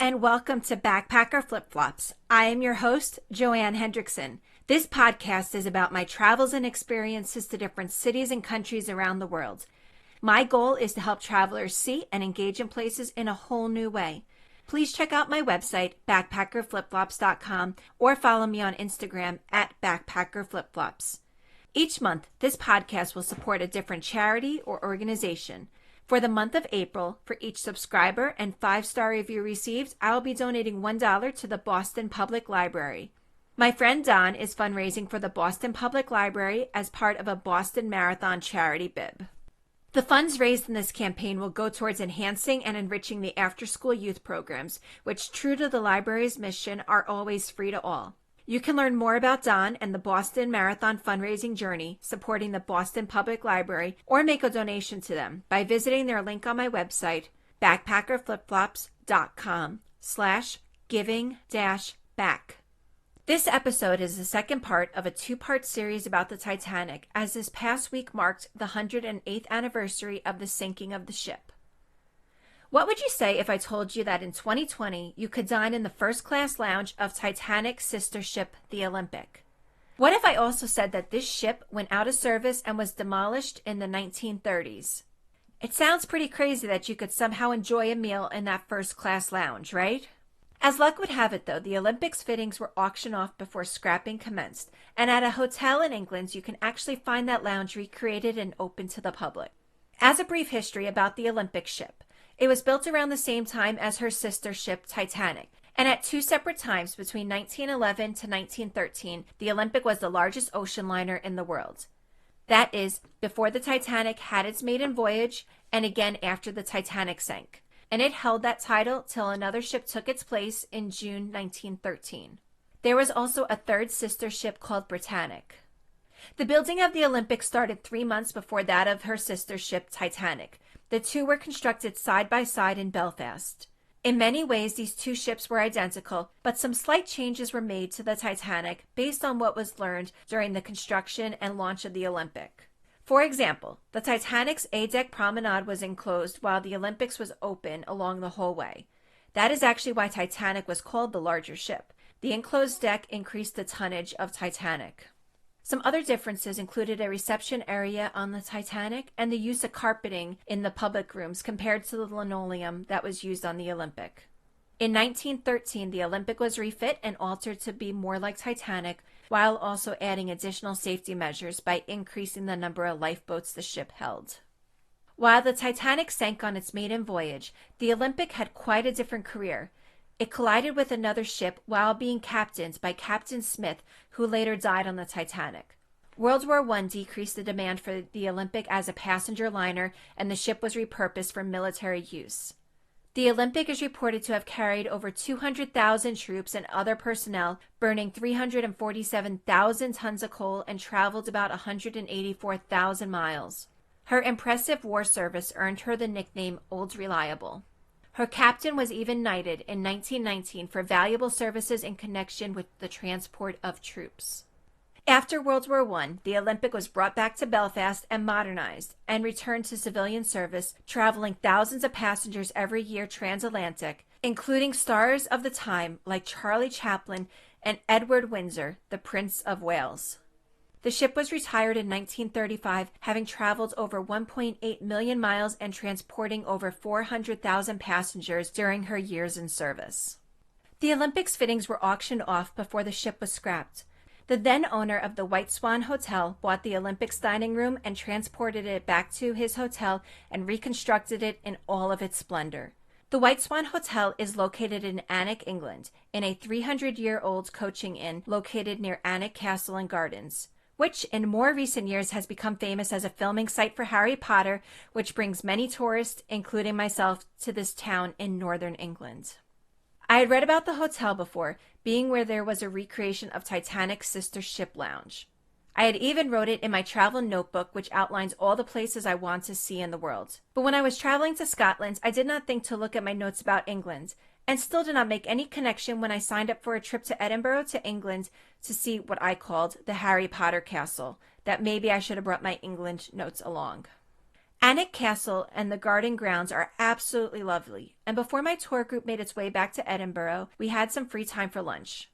and welcome to Backpacker Flip-Flops. I am your host, Joanne Hendrickson. This podcast is about my travels and experiences to different cities and countries around the world. My goal is to help travelers see and engage in places in a whole new way. Please check out my website, backpackerflipflops.com, or follow me on Instagram at backpackerflipflops. Each month, this podcast will support a different charity or organization. For the month of April, for each subscriber and 5-star review received, I will be donating $1 to the Boston Public Library. My friend Don is fundraising for the Boston Public Library as part of a Boston Marathon charity bib. The funds raised in this campaign will go towards enhancing and enriching the after-school youth programs, which, true to the library's mission, are always free to all. You can learn more about Don and the Boston Marathon fundraising journey supporting the Boston Public Library or make a donation to them by visiting their link on my website, backpackerflipflops.com/giving-back. This episode is the second part of a 2-part series about the Titanic, as this past week marked the 108th anniversary of the sinking of the ship. What would you say if I told you that in 2020 you could dine in the first-class lounge of Titanic's sister ship, the Olympic? What if I also said that this ship went out of service and was demolished in the 1930s? It sounds pretty crazy that you could somehow enjoy a meal in that first-class lounge, right? As luck would have it, though, the Olympic's fittings were auctioned off before scrapping commenced, and at a hotel in England you can actually find that lounge recreated and open to the public. As a brief history about the Olympic ship, it was built around the same time as her sister ship, Titanic, and at 2 separate times between 1911 to 1913, the Olympic was the largest ocean liner in the world. That is, before the Titanic had its maiden voyage, and again after the Titanic sank. And it held that title till another ship took its place in June 1913. There was also a third sister ship called Britannic. The building of the Olympic started 3 months before that of her sister ship, Titanic. The two were constructed side by side in Belfast. In many ways, these two ships were identical, but some slight changes were made to the Titanic based on what was learned during the construction and launch of the Olympic. For example, the Titanic's A-deck promenade was enclosed while the Olympic's was open along the whole way. That is actually why Titanic was called the larger ship. The enclosed deck increased the tonnage of Titanic. Some other differences included a reception area on the Titanic and the use of carpeting in the public rooms compared to the linoleum that was used on the Olympic. In 1913, the Olympic was refit and altered to be more like Titanic, while also adding additional safety measures by increasing the number of lifeboats the ship held. While the Titanic sank on its maiden voyage, the Olympic had quite a different career. It collided with another ship while being captained by Captain Smith, who later died on the Titanic. World War I decreased the demand for the Olympic as a passenger liner, and the ship was repurposed for military use. The Olympic is reported to have carried over 200,000 troops and other personnel, burning 347,000 tons of coal, and traveled about 184,000 miles. Her impressive war service earned her the nickname Old Reliable. Her captain was even knighted in 1919 for valuable services in connection with the transport of troops. After World War I, the Olympic was brought back to Belfast and modernized, and returned to civilian service, traveling thousands of passengers every year transatlantic, including stars of the time like Charlie Chaplin and Edward Windsor, the Prince of Wales. The ship was retired in 1935, having traveled over 1.8 million miles and transporting over 400,000 passengers during her years in service. The Olympic's fittings were auctioned off before the ship was scrapped. The then owner of the White Swan Hotel bought the Olympic's dining room and transported it back to his hotel and reconstructed it in all of its splendor. The White Swan Hotel is located in Alnwick, England, in a 300-year-old coaching inn located near Alnwick Castle and Gardens, which in more recent years has become famous as a filming site for Harry Potter, which brings many tourists, including myself, to this town in northern England. I had read about the hotel before, being where there was a recreation of Titanic's sister ship lounge. I had even wrote it in my travel notebook, which outlines all the places I want to see in the world. But when I was traveling to Scotland, I did not think to look at my notes about England, and still did not make any connection when I signed up for a trip to Edinburgh to England to see what I called the Harry Potter castle, that maybe I should have brought my England notes along. Alnwick Castle and the garden grounds are absolutely lovely, and before my tour group made its way back to Edinburgh, we had some free time for lunch.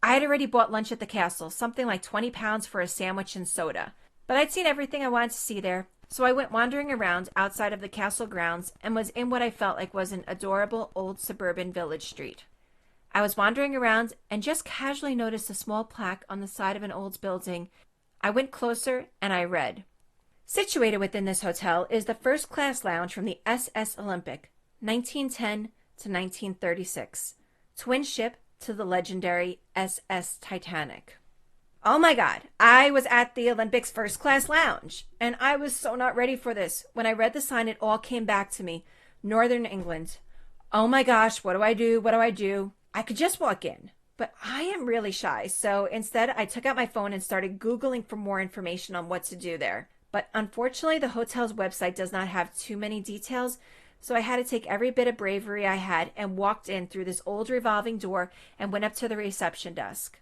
I had already bought lunch at the castle, something like £20 for a sandwich and soda, but I'd seen everything I wanted to see there, so I went wandering around outside of the castle grounds and was in what I felt like was an adorable old suburban village street. I was wandering around and just casually noticed a small plaque on the side of an old building. I went closer and I read, "Situated within this hotel is the first-class lounge from the SS Olympic, 1910 to 1936, twin ship to the legendary SS Titanic." Oh my God, I was at the Olympics first-class lounge, and I was so not ready for this. When I read the sign, it all came back to me. Northern England. Oh my gosh, what do I do? What do I do? I could just walk in, but I am really shy, so instead I took out my phone and started Googling for more information on what to do there. But unfortunately, the hotel's website does not have too many details, so I had to take every bit of bravery I had and walked in through this old revolving door and went up to the reception desk.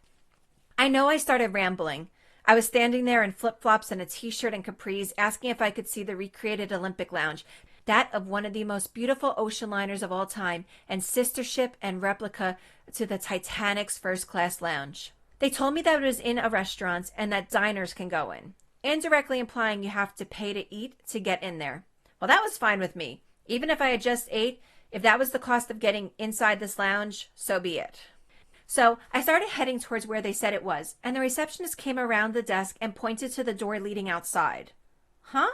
I know I started rambling. I was standing there in flip-flops and a t-shirt and capris, asking if I could see the recreated Olympic lounge, that of one of the most beautiful ocean liners of all time, and sister ship and replica to the Titanic's first-class lounge. They told me that it was in a restaurant and that diners can go in, indirectly implying you have to pay to eat to get in there. Well, that was fine with me. Even if I had just ate, if that was the cost of getting inside this lounge, so be it. So I started heading towards where they said it was, and the receptionist came around the desk and pointed to the door leading outside. Huh?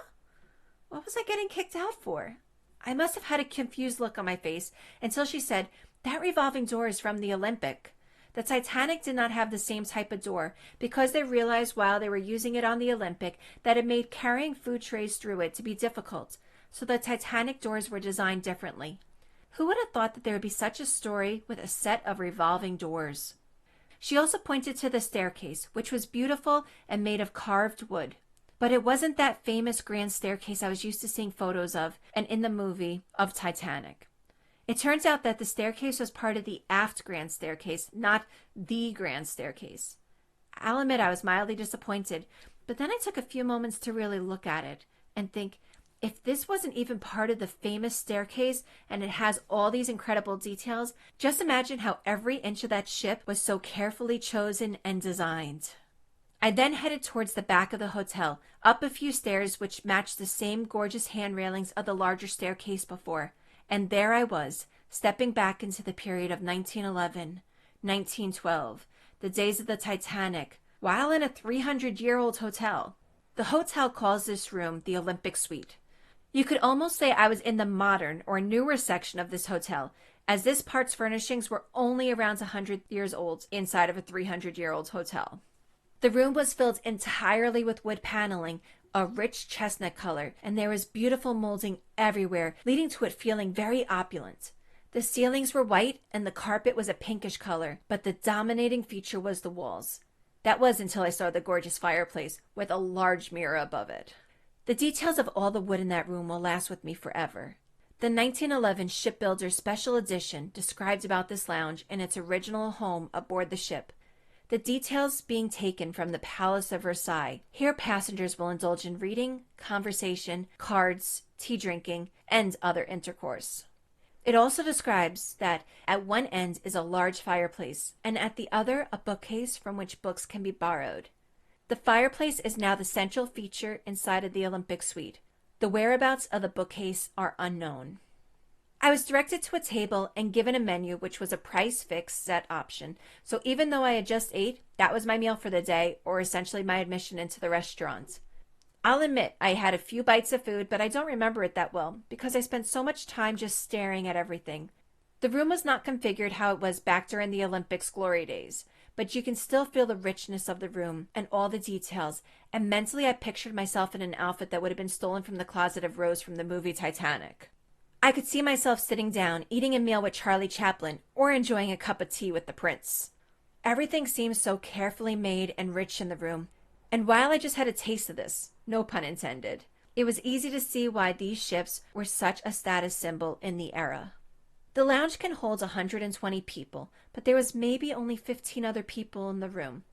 What was I getting kicked out for? I must have had a confused look on my face until she said, "That revolving door is from the Olympic. The Titanic did not have the same type of door because they realized while they were using it on the Olympic that it made carrying food trays through it to be difficult, so the Titanic doors were designed differently." Who would have thought that there would be such a story with a set of revolving doors? She also pointed to the staircase, which was beautiful and made of carved wood. But it wasn't that famous grand staircase I was used to seeing photos of and in the movie of Titanic. It turns out that the staircase was part of the aft grand staircase, not the grand staircase. I'll admit I was mildly disappointed, but then I took a few moments to really look at it and think, if this wasn't even part of the famous staircase and it has all these incredible details, just imagine how every inch of that ship was so carefully chosen and designed. I then headed towards the back of the hotel, up a few stairs which matched the same gorgeous hand railings of the larger staircase before, and there I was, stepping back into the period of 1911, 1912, the days of the Titanic, while in a 300-year-old hotel. The hotel calls this room the Olympic Suite. You could almost say I was in the modern or newer section of this hotel, as this part's furnishings were only around 100 years old inside of a 300-year-old hotel. The room was filled entirely with wood paneling, a rich chestnut color, and there was beautiful molding everywhere, leading to it feeling very opulent. The ceilings were white and the carpet was a pinkish color, but the dominating feature was the walls. That was until I saw the gorgeous fireplace with a large mirror above it. The details of all the wood in that room will last with me forever. The 1911 Shipbuilder's Special Edition describes about this lounge in its original home aboard the ship. The details being taken from the Palace of Versailles. Here passengers will indulge in reading, conversation, cards, tea drinking, and other intercourse. It also describes that at one end is a large fireplace, and at the other a bookcase from which books can be borrowed. The fireplace is now the central feature inside of the Olympic Suite. The whereabouts of the bookcase are unknown. I was directed to a table and given a menu which was a price fixed set option, so even though I had just ate, that was my meal for the day, or essentially my admission into the restaurant. I'll admit I had a few bites of food, but I don't remember it that well because I spent so much time just staring at everything. The room was not configured how it was back during the Olympics glory days, but you can still feel the richness of the room and all the details, and mentally I pictured myself in an outfit that would have been stolen from the closet of Rose from the movie Titanic. I could see myself sitting down, eating a meal with Charlie Chaplin, or enjoying a cup of tea with the prince. Everything seemed so carefully made and rich in the room, and while I just had a taste of this, no pun intended, it was easy to see why these ships were such a status symbol in the era. The lounge can hold 120 people, but there was maybe only 15 other people in the room.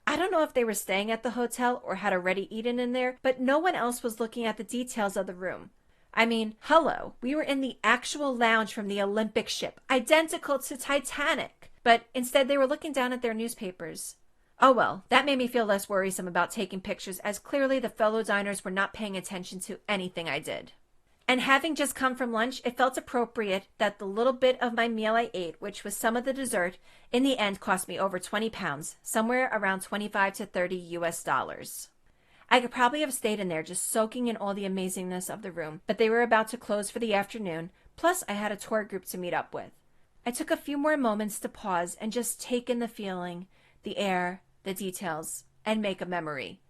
I I don't know if they were staying at the hotel or had already eaten in there, but no one else was looking at the details of the room. I mean, hello, we were in the actual lounge from the Olympic ship, identical to Titanic. But instead they were looking down at their newspapers. Oh well, that made me feel less worrisome about taking pictures, as clearly the fellow diners were not paying attention to anything I did. And having just come from lunch, it felt appropriate that the little bit of my meal I ate, which was some of the dessert, in the end cost me over 20 pounds, somewhere around 25 to 30 US dollars. I could probably have stayed in there just soaking in all the amazingness of the room, but they were about to close for the afternoon, plus I had a tour group to meet up with. I took a few more moments to pause and just take in the feeling, the air, the details, and make a memory.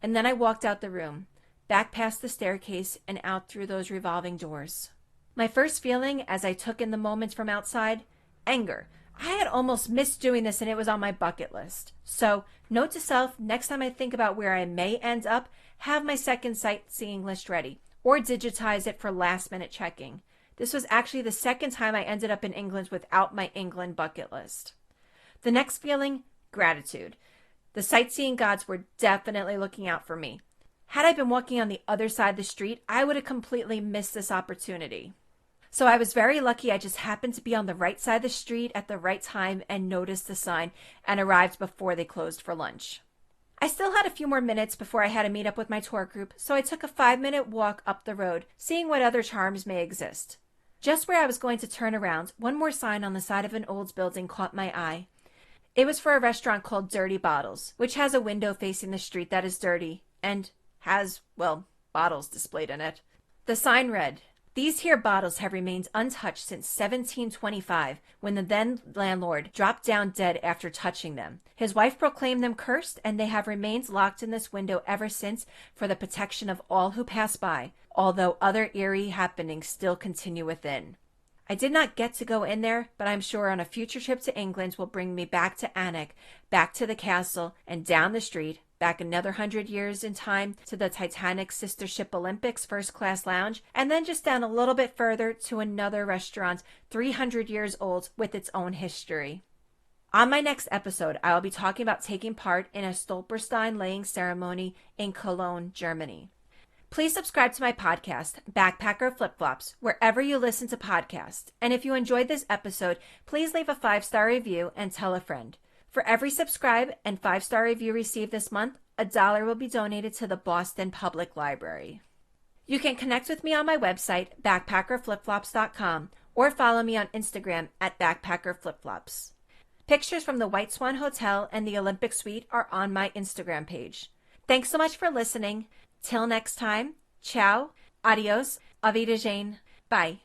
And then I walked out the room, back past the staircase and out through those revolving doors. My first feeling as I took in the moments from outside? Anger. I had almost missed doing this and it was on my bucket list. So, note to self, next time I think about where I may end up, have my second sightseeing list ready, or digitize it for last minute checking. This was actually the second time I ended up in England without my England bucket list. The next feeling? Gratitude. The sightseeing gods were definitely looking out for me. Had I been walking on the other side of the street, I would have completely missed this opportunity. So I was very lucky I just happened to be on the right side of the street at the right time and noticed the sign and arrived before they closed for lunch. I still had a few more minutes before I had to meet up with my tour group, so I took a 5-minute walk up the road, seeing what other charms may exist. Just where I was going to turn around, one more sign on the side of an old building caught my eye. It was for a restaurant called Dirty Bottles, which has a window facing the street that is dirty and has, well, bottles displayed in it. The sign read, "These here bottles have remained untouched since 1725, when the then landlord dropped down dead after touching them. His wife proclaimed them cursed, and they have remained locked in this window ever since for the protection of all who pass by, although other eerie happenings still continue within." I did not get to go in there, but I'm sure on a future trip to England will bring me back to Alnwick, back to the castle, and down the street, back another 100 years in time to the Titanic sister ship Olympics first class lounge, and then just down a little bit further to another restaurant 300 years old with its own history. On my next episode, I will be talking about taking part in a Stolperstein laying ceremony in Cologne, Germany. Please subscribe to my podcast, Backpacker Flip-Flops, wherever you listen to podcasts. And if you enjoyed this episode, please leave a 5-star review and tell a friend. For every subscribe and 5-star review received this month, $1 will be donated to the Boston Public Library. You can connect with me on my website, backpackerflipflops.com, or follow me on Instagram at backpackerflipflops. Pictures from the White Swan Hotel and the Olympic Suite are on my Instagram page. Thanks so much for listening. Till next time, ciao, adios, auf Wiedersehen, bye.